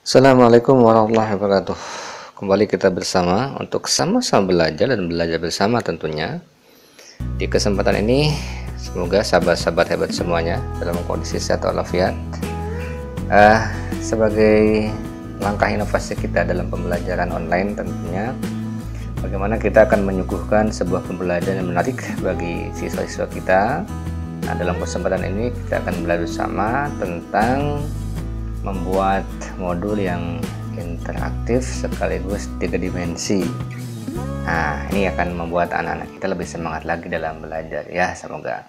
Assalamualaikum warahmatullahi wabarakatuh. Kembali kita bersama untuk sama-sama belajar dan belajar bersama tentunya. Di kesempatan ini semoga sahabat-sahabat hebat semuanya dalam kondisi sehat walafiat. Sebagai langkah inovasi kita dalam pembelajaran online tentunya, bagaimana kita akan menyuguhkan sebuah pembelajaran yang menarik bagi siswa-siswa kita. Nah, dalam kesempatan ini kita akan belajar bersama tentang membuat modul yang interaktif sekaligus 3 dimensi. Nah, ini akan membuat anak-anak kita lebih semangat lagi dalam belajar ya, semoga.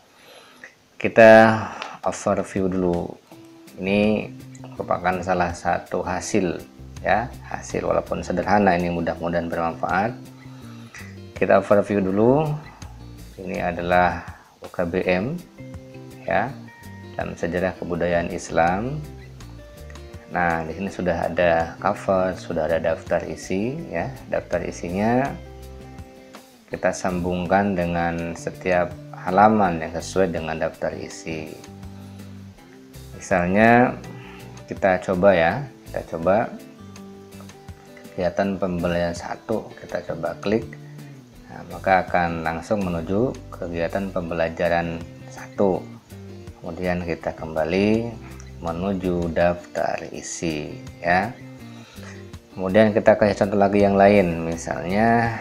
Kita overview dulu. Ini merupakan salah satu hasil ya, hasil walaupun sederhana, ini mudah-mudahan bermanfaat. Kita overview dulu. Ini adalah UKBM ya, dalam sejarah kebudayaan Islam. Nah, di sini sudah ada cover, sudah ada daftar isi ya. Daftar isinya kita sambungkan dengan setiap halaman yang sesuai dengan daftar isi. Misalnya kita coba ya, kita coba kegiatan pembelajaran 1, kita coba klik. Nah, maka akan langsung menuju kegiatan pembelajaran 1. Kemudian kita kembali menuju daftar isi ya. Kemudian kita kasih contoh lagi yang lain, misalnya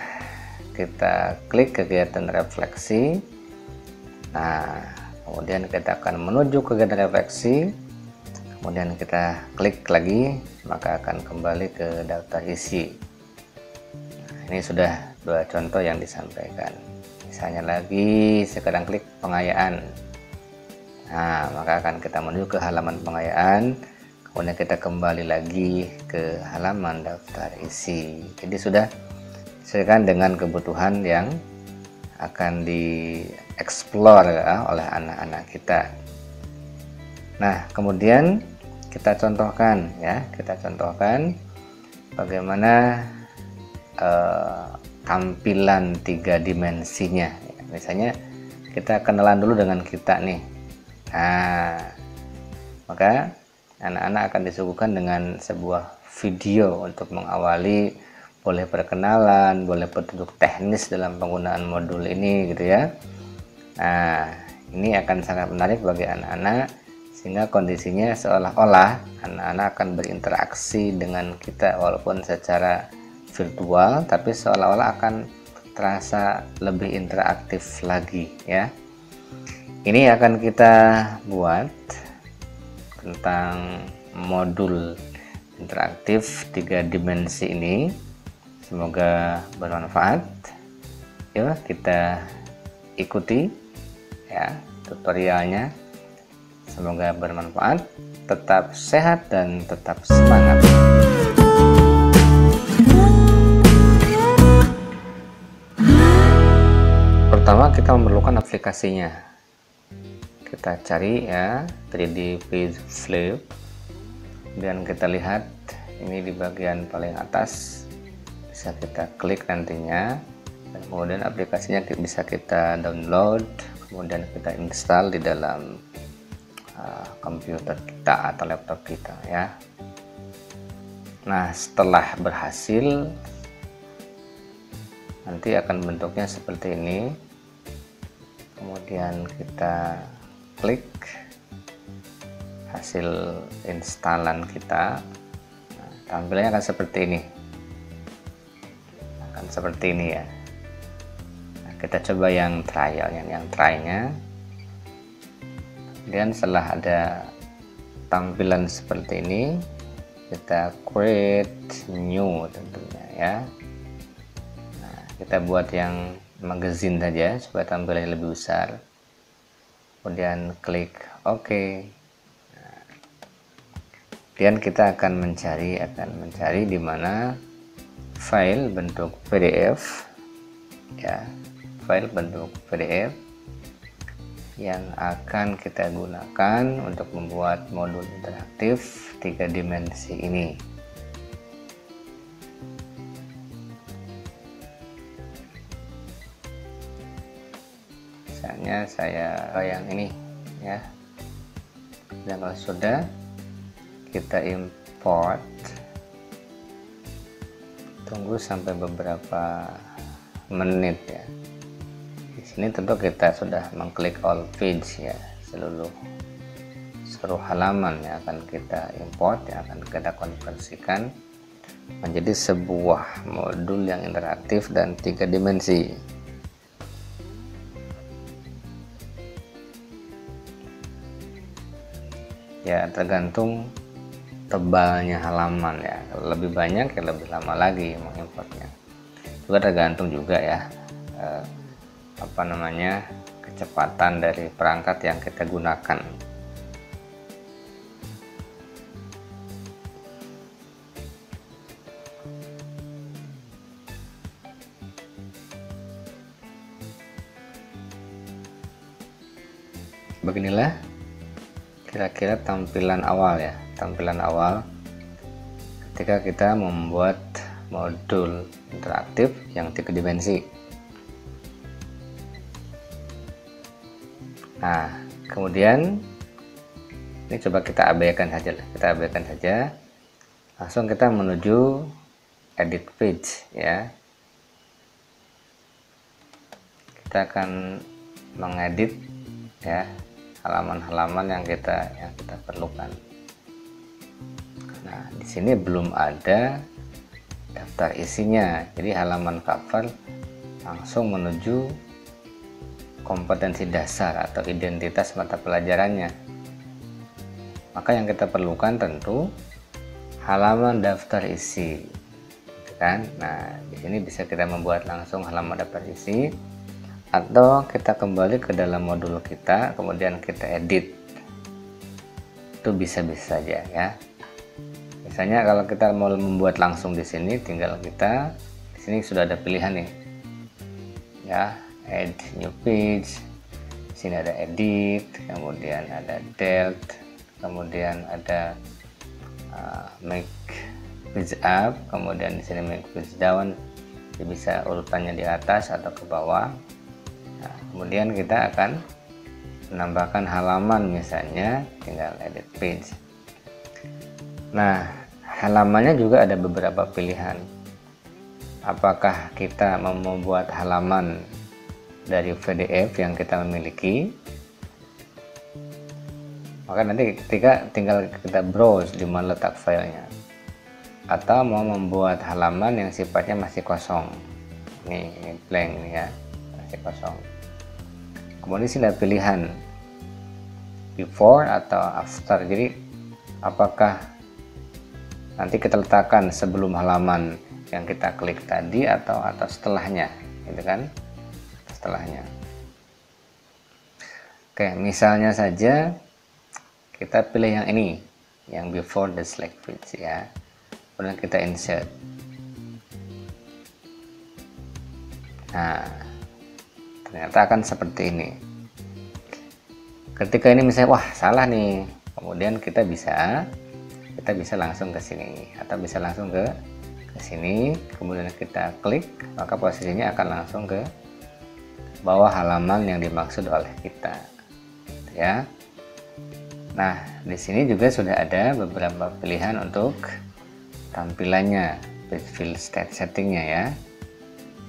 kita klik kegiatan refleksi. Nah, kemudian kita akan menuju kegiatan refleksi, kemudian kita klik lagi, maka akan kembali ke daftar isi. Nah, ini sudah 2 contoh yang disampaikan. Misalnya lagi sekarang klik pengayaan. Nah, maka akan kita menuju ke halaman pengayaan, kemudian kita kembali lagi ke halaman daftar isi. Jadi sudah sesuaikan dengan kebutuhan yang akan dieksplor ya, oleh anak-anak kita. Nah, kemudian kita contohkan ya, kita contohkan bagaimana tampilan 3 dimensinya. Misalnya kita kenalan dulu dengan kita nih. Nah, maka anak-anak akan disuguhkan dengan sebuah video untuk mengawali, boleh perkenalan, boleh petunjuk teknis dalam penggunaan modul ini gitu ya. Nah, ini akan sangat menarik bagi anak-anak sehingga kondisinya seolah-olah anak-anak akan berinteraksi dengan kita walaupun secara virtual, tapi seolah-olah akan terasa lebih interaktif lagi ya. Ini akan kita buat tentang modul interaktif 3 dimensi ini. Semoga bermanfaat. Yuk kita ikuti ya tutorialnya. Semoga bermanfaat. Tetap sehat dan tetap semangat. Pertama kita memerlukan aplikasinya. Kita cari ya 3D Page Flip, dan kita lihat ini di bagian paling atas, bisa kita klik nantinya, dan kemudian aplikasinya bisa kita download, kemudian kita install di dalam komputer kita atau laptop kita ya. Nah, setelah berhasil nanti akan bentuknya seperti ini. Kemudian kita klik hasil instalan kita. Nah, tampilannya akan seperti ini, ya. Nah, kita coba yang trialnya, yang try-nya. Kemudian setelah ada tampilan seperti ini, kita create new tentunya ya. Nah, kita buat yang magazine saja supaya tampilannya lebih besar. Kemudian klik OK. Nah, kemudian kita akan mencari di mana file bentuk PDF ya, file bentuk PDF yang akan kita gunakan untuk membuat modul interaktif 3 dimensi ini. Misalnya saya yang ini ya. Dan kalau sudah, kita import tunggu sampai beberapa menit ya. Di sini tentu kita sudah mengklik all page ya, seluruh halaman yang akan kita import, yang akan kita konversikan menjadi sebuah modul yang interaktif dan 3 dimensi. Ya, tergantung tebalnya halaman ya, lebih banyak ya lebih lama lagi mengimportnya. Juga tergantung juga ya kecepatan dari perangkat yang kita gunakan. Beginilah kira-kira tampilan awal ya, tampilan awal ketika kita membuat modul interaktif yang 3 dimensi. Nah, kemudian ini coba kita abaikan saja, langsung kita menuju edit page ya. Kita akan mengedit ya halaman-halaman yang kita perlukan. Nah, di sini belum ada daftar isinya, jadi halaman cover langsung menuju kompetensi dasar atau identitas mata pelajarannya. Maka yang kita perlukan tentu halaman daftar isi, kan? Nah, di sini bisa kita membuat langsung halaman daftar isi, atau kita kembali ke dalam modul kita, kemudian kita edit. Itu bisa-bisa saja ya. Misalnya kalau kita mau membuat langsung di sini, tinggal kita di sini sudah ada pilihan nih. Ya, add new page. Di sini ada edit, kemudian ada delete, kemudian ada make page up, kemudian di sini make page down. Jadi bisa urutannya di atas atau ke bawah. Nah, kemudian kita akan menambahkan halaman, misalnya tinggal edit page. Nah, halamannya juga ada beberapa pilihan. Apakah kita mau membuat halaman dari PDF yang kita memiliki, maka nanti ketika tinggal kita browse di mana letak filenya, atau mau membuat halaman yang sifatnya masih kosong. Ini blank nih ya, masih kosong. Kemudian sini ada pilihan before atau after. Jadi apakah nanti kita letakkan sebelum halaman yang kita klik tadi atau setelahnya, gitu kan? Setelahnya. Oke, misalnya saja kita pilih yang ini, yang before the select page ya. Kemudian kita insert. Nah, ternyata akan seperti ini. Ketika ini misalnya wah salah nih, kemudian kita bisa langsung ke sini atau bisa langsung ke sini, kemudian kita klik, maka posisinya akan langsung ke bawah halaman yang dimaksud oleh kita ya. Nah, di sini juga sudah ada beberapa pilihan untuk tampilannya, page fill state settingnya ya.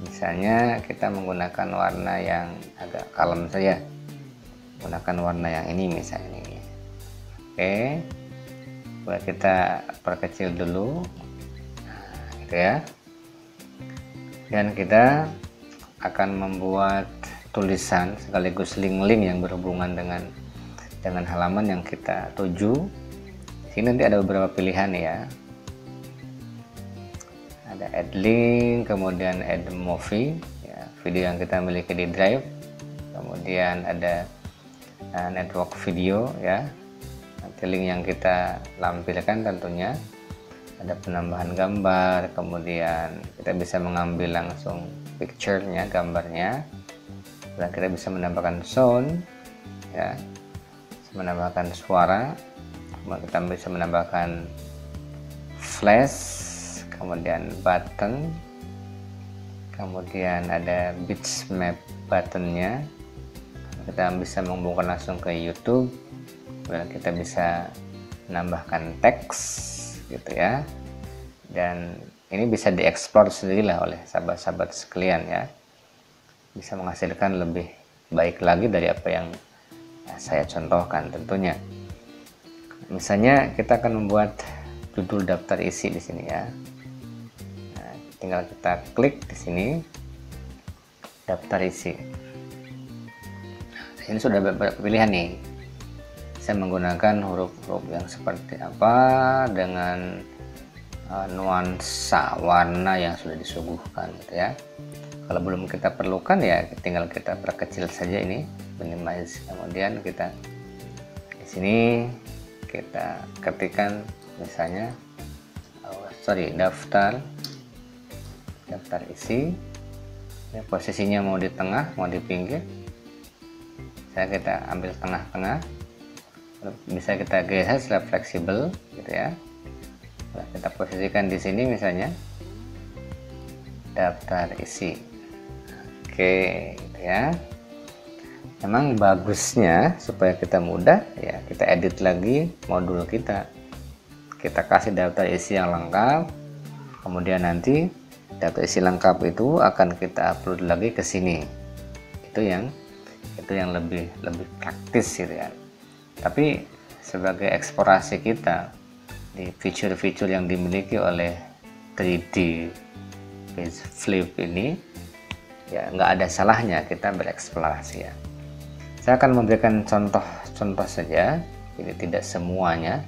Misalnya kita menggunakan warna yang agak kalem saja, menggunakan warna yang ini misalnya ini. Oke, buat kita perkecil dulu, nah, gitu ya. Dan kita akan membuat tulisan sekaligus link-link yang berhubungan dengan halaman yang kita tuju. Di sini nanti ada beberapa pilihan ya. Ada add link, kemudian add movie ya, video yang kita miliki di drive, kemudian ada network video ya, nanti link yang kita lampirkan tentunya, ada penambahan gambar, kemudian kita bisa mengambil langsung picture-nya, gambarnya, dan kita bisa menambahkan sound ya, menambahkan suara, kita bisa menambahkan flash, kemudian button, kemudian ada bitmap buttonnya, kita bisa menghubungkan langsung ke YouTube, dan kita bisa menambahkan teks gitu ya, dan ini bisa dieksplor sendirilah oleh sahabat-sahabat sekalian ya, bisa menghasilkan lebih baik lagi dari apa yang saya contohkan tentunya. Misalnya kita akan membuat judul daftar isi di sini ya. Nah, tinggal kita klik di sini daftar isi. Ini sudah beberapa pilihan nih. Saya menggunakan huruf-huruf yang seperti apa dengan nuansa warna yang sudah disuguhkan gitu ya. Kalau belum kita perlukan ya tinggal kita perkecil saja ini, minimize. Kemudian kita di sini kita ketikkan misalnya daftar isi ya, posisinya mau di tengah mau di pinggir, kita ambil tengah-tengah, bisa kita geser secara fleksibel gitu ya. Nah, kita posisikan di sini misalnya daftar isi. Oke gitu ya. Memang bagusnya supaya kita mudah ya, kita edit lagi modul kita kasih daftar isi yang lengkap, kemudian nanti daftar isi lengkap itu akan kita upload lagi ke sini. Itu yang lebih praktis gitu ya. Tapi sebagai eksplorasi kita di fitur-fitur yang dimiliki oleh 3D page flip ini ya, nggak ada salahnya kita bereksplorasi ya. Saya akan memberikan contoh saja, ini tidak semuanya.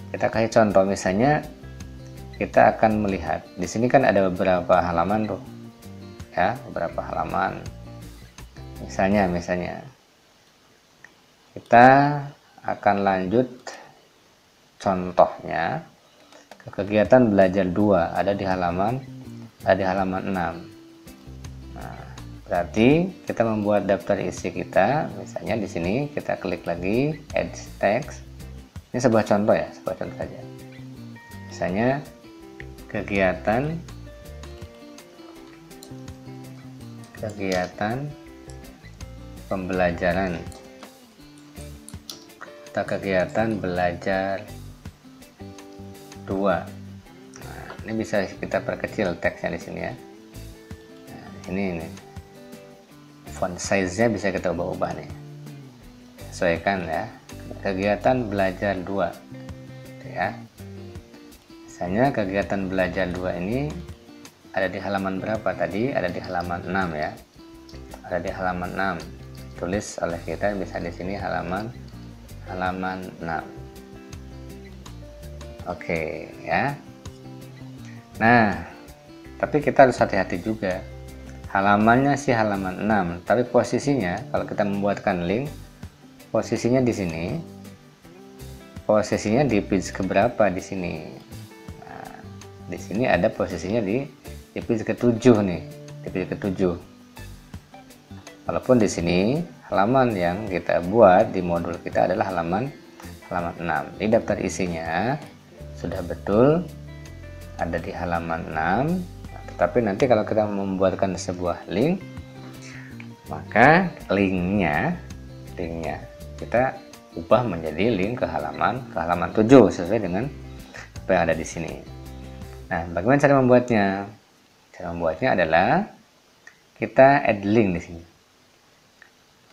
Kita kasih contoh, misalnya kita akan melihat di sini kan ada beberapa halaman tuh ya, beberapa halaman. Misalnya kita akan lanjut contohnya ke kegiatan belajar 2, ada di halaman 6. Nah, berarti kita membuat daftar isi kita, misalnya di sini kita klik lagi add text. Ini sebuah contoh ya, saja. Misalnya kegiatan pembelajaran atau kegiatan belajar 2. Nah, ini bisa kita perkecil teksnya di sini ya. Nah, di sini ini font size-nya bisa kita ubah-ubah nih, sesuaikan ya. Kegiatan belajar 2 ya. Misalnya kegiatan belajar 2 ini ada di halaman berapa tadi? Ada di halaman 6 ya. Ada di halaman 6. Tulis oleh kita bisa di sini halaman 6. Oke ya. Nah, tapi kita harus hati-hati juga. Halamannya sih halaman 6, tapi posisinya kalau kita membuatkan link, posisinya di sini. Posisinya di page keberapa di sini? Nah, di sini ada posisinya di page ke-7 nih, di page ke-7. Walaupun di sini halaman yang kita buat di modul kita adalah halaman 6. Di daftar isinya sudah betul ada di halaman 6. Nah, tetapi nanti kalau kita membuatkan sebuah link, maka linknya kita ubah menjadi link ke halaman 7 sesuai dengan apa yang ada di sini. Nah, bagaimana cara membuatnya? Cara membuatnya adalah kita add link di sini.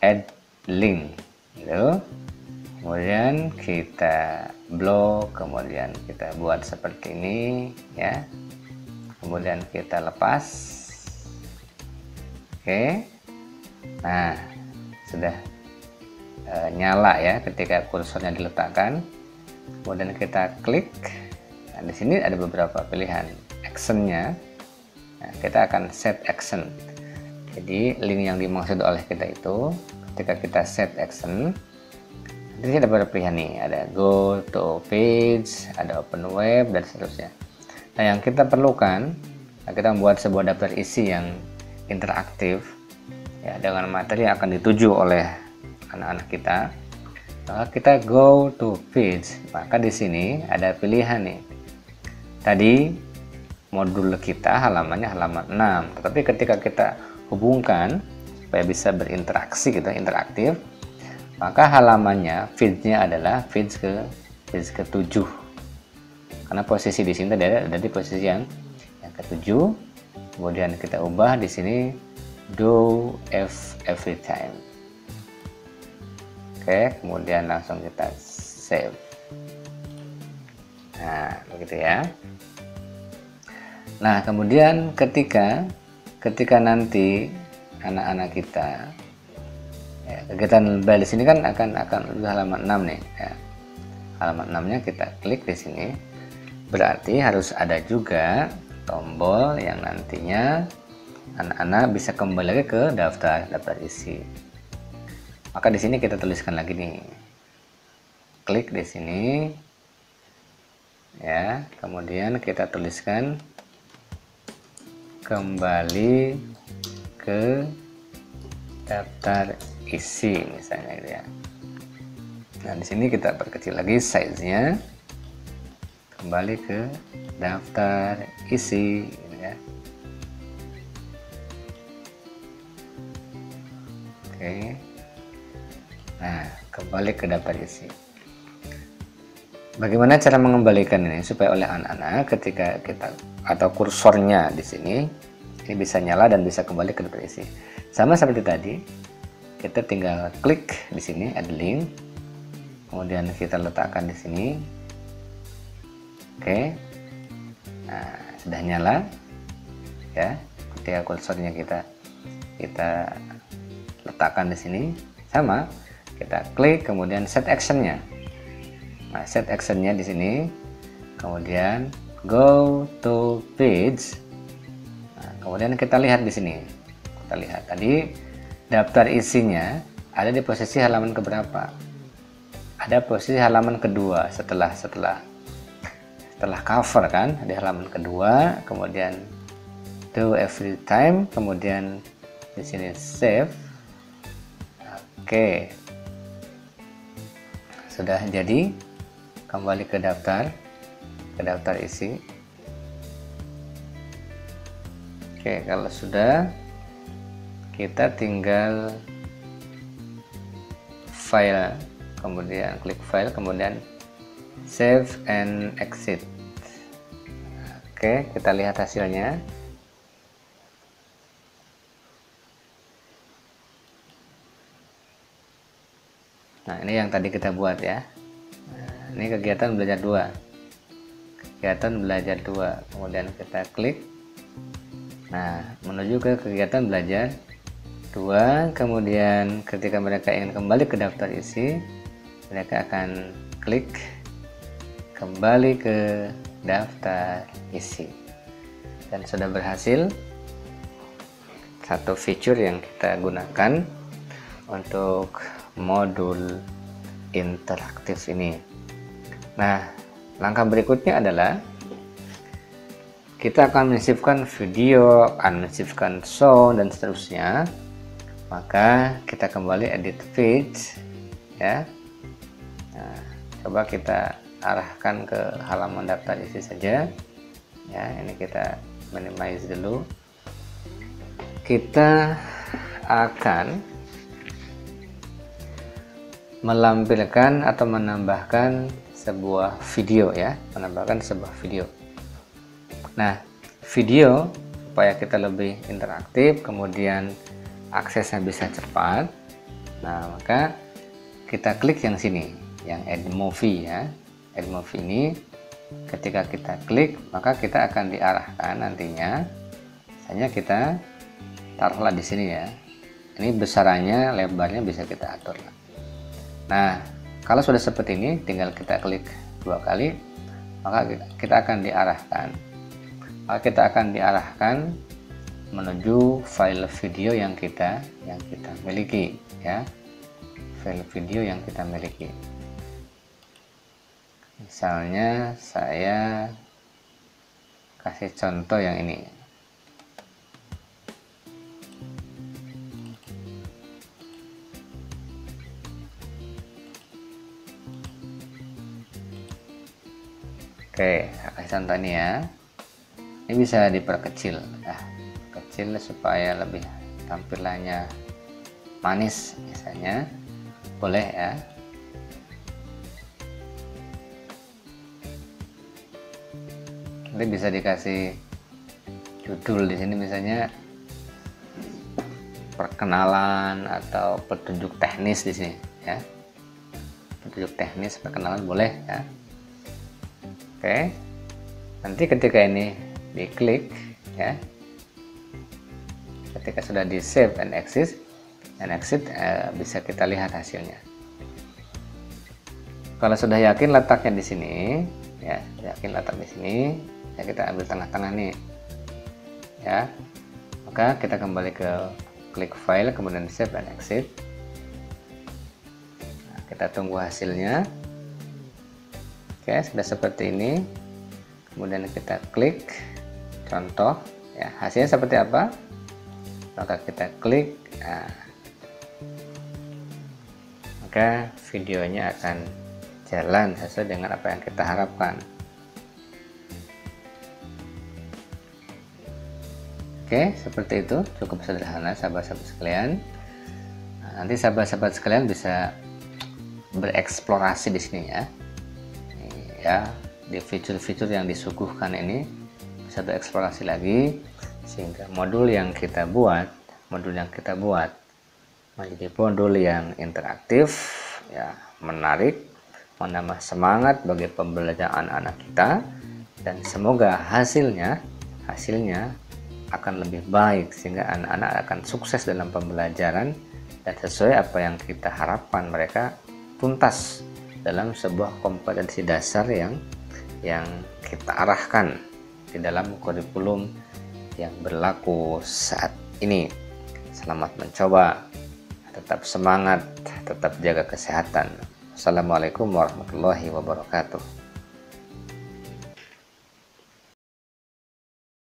Add link, gitu. Kemudian kita blok, kemudian kita buat seperti ini ya. Kemudian kita lepas. Oke. Nah, sudah nyala ya ketika kursornya diletakkan. Kemudian kita klik. Nah, di sini ada beberapa pilihan actionnya. Nah, kita akan set action. Jadi link yang dimaksud oleh kita itu ketika kita set action, di sini ada beberapa pilihan nih, ada go to page, ada open web, dan seterusnya. Nah, yang kita perlukan, kita membuat sebuah daftar isi yang interaktif ya, dengan materi yang akan dituju oleh anak-anak kita. Maka kita go to page, maka di sini ada pilihan nih. Tadi modul kita halamannya halaman 6, tetapi ketika kita hubungkan supaya bisa berinteraksi gitu, interaktif, maka halamannya feeds-nya adalah feeds ke-7. karena posisi di sini tadi ada di posisi yang ketujuh. Kemudian kita ubah di sini do every time. Oke, kemudian langsung kita save. Nah, begitu ya. Nah, kemudian ketika nanti anak-anak kita ya, kegiatan belajar di sini kan akan halaman 6 nih ya. Halaman 6-nya kita klik di sini. Berarti harus ada juga tombol yang nantinya anak-anak bisa kembali lagi ke daftar isi. Maka di sini kita tuliskan lagi nih. Klik di sini. Ya, kemudian kita tuliskan kembali ke daftar isi misalnya gitu ya. Nah, di sini kita perkecil lagi size-nya. Kembali ke daftar isi gitu ya. Oke. Nah, kembali ke daftar isi. Bagaimana cara mengembalikan ini supaya oleh anak-anak ketika kita atau kursornya di sini ini bisa nyala dan bisa kembali ke daftar isi. Sama seperti tadi, kita tinggal klik di sini add link, kemudian kita letakkan di sini. Oke, nah sudah nyala ya. Ketika kursornya kita letakkan di sini, sama kita klik kemudian set actionnya. Nah, set actionnya di sini, kemudian go to page. Nah, kemudian kita lihat di sini, kita lihat tadi daftar isinya ada di posisi halaman keberapa? Ada posisi halaman kedua setelah cover kan, di halaman kedua, kemudian do every time, kemudian di sini save. Oke, sudah jadi. Kembali ke daftar isi. Oke, kalau sudah, kita tinggal file, kemudian klik file, kemudian save and exit. Oke, kita lihat hasilnya. Nah, ini yang tadi kita buat ya. Ini kegiatan belajar 2, kemudian kita klik. Nah, menuju ke kegiatan belajar 2, kemudian ketika mereka ingin kembali ke daftar isi, mereka akan klik kembali ke daftar isi, dan sudah berhasil. Satu fitur yang kita gunakan untuk modul interaktif ini. Nah, langkah berikutnya adalah kita akan mensifkan video, akan mensifkan sound dan seterusnya. Maka kita kembali edit page ya. Nah, coba kita arahkan ke halaman daftar isi saja ya. Ini kita minimize dulu. Kita akan melampirkan atau menambahkan sebuah video ya, Nah, video supaya kita lebih interaktif, kemudian aksesnya bisa cepat. Nah, maka kita klik yang sini, yang add movie ya. Add movie ini ketika kita klik, maka kita akan diarahkan nantinya. Misalnya kita taruhlah di sini ya. Ini besarannya, lebarnya bisa kita atur. Nah, kalau sudah seperti ini, tinggal kita klik 2 kali, maka kita akan diarahkan menuju file video yang kita miliki ya. File video yang kita miliki. Misalnya saya kasih contoh yang ini. Oke, kasih contoh ini ya. Ini bisa diperkecil, kecil supaya lebih tampilannya manis, misalnya, boleh ya. Nanti bisa dikasih judul di sini misalnya perkenalan atau petunjuk teknis di sini ya. Petunjuk teknis perkenalan boleh ya. Oke. Nanti ketika ini diklik ya. Ketika sudah di save and exit bisa kita lihat hasilnya. Kalau sudah yakin letaknya di sini ya, yakin letak di sini ya, kita ambil tengah-tengah nih ya. Maka kita kembali ke klik file, kemudian save and exit. Nah, kita tunggu hasilnya. Oke, sudah seperti ini. Kemudian kita klik contoh ya, hasilnya seperti apa, maka kita klik. Nah, maka videonya akan jalan sesuai dengan apa yang kita harapkan. Oke, seperti itu, cukup sederhana sahabat-sahabat sekalian. Nah, nanti sahabat-sahabat sekalian bisa bereksplorasi di sini ya. Ya, di fitur-fitur yang disuguhkan ini bisa bereksplorasi lagi sehingga modul yang kita buat menjadi modul yang interaktif ya, menarik, menambah semangat bagi pembelajaran anak kita, dan semoga hasilnya akan lebih baik sehingga anak-anak akan sukses dalam pembelajaran dan sesuai apa yang kita harapkan, mereka tuntas dalam sebuah kompetensi dasar yang kita arahkan di dalam kurikulum yang berlaku saat ini. Selamat mencoba, tetap semangat, tetap jaga kesehatan. Assalamualaikum warahmatullahi wabarakatuh.